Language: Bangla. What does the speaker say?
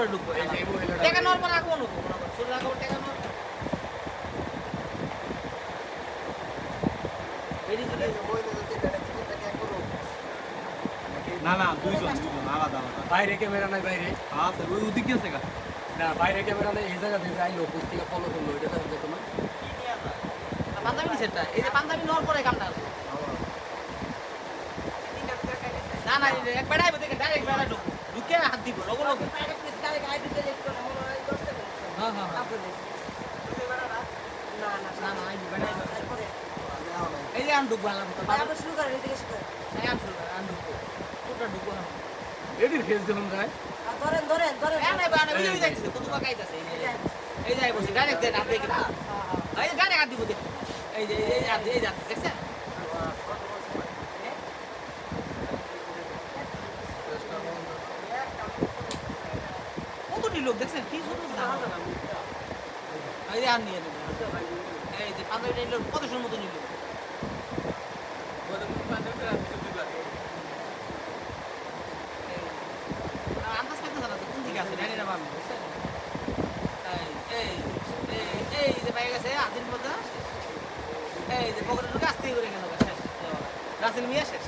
করে ঢুকবো টাকা নেওয়ার পর আঁকবো নেবো শুধু আঁকবো টাকা নেওয়ার না না দুইজন আলাদা আলাদা বাইরে ক্যামেরা নাই বাইরে আচ্ছা ওই ওদিকে আছে গা না বাইরে ক্যামেরা নাই এই জায়গা থেকে আইলো কোথা থেকে ফলো করলো এটা তো দেখো না পাঞ্জাবি সেটা এই যে পাঞ্জাবি নেওয়ার পরে কামটা আছে না না একবার আইবো দেখে ডাইরেক্ট বেড়া ঢুকবো ঢুকে হাত দিব লগো লগো হ্যাঁ হ্যাঁ না না আইবো বেড়া আইবো এই যে আন ঢুকবো আলাম তো শুরু করেন এদিকে শুরু করেন এই আন ঢুকবো আন ঢুকবো পুরোটা ঢুকবো না এডির ফেস যখন যায় ধরেন ধরেন ধরেন না বানা ওই যাইতেছে কত টাকা আইতাছে এই যে আইবো ডাইরেক্ট দেন হাত দেখে এই ডাইরেক্ট হাত দিব দেখ এই যে এই হাত এই হাত দেখছেন কতটি লোক দেখছেন কি সুন্দর এই যে আর নিয়ে নেবেন এই যে পাঞ্জাবি নিল কত সুন্দর মতো নিল আন্দাজ করতেছে না কোন দিকে আছে জানি না আমি বুঝছেন এই এই যে পাই গেছে হাতির মধ্যে এই যে পকেটে ঢুকে আসতেই করে গেল শেষ রাসেল মিয়া শেষ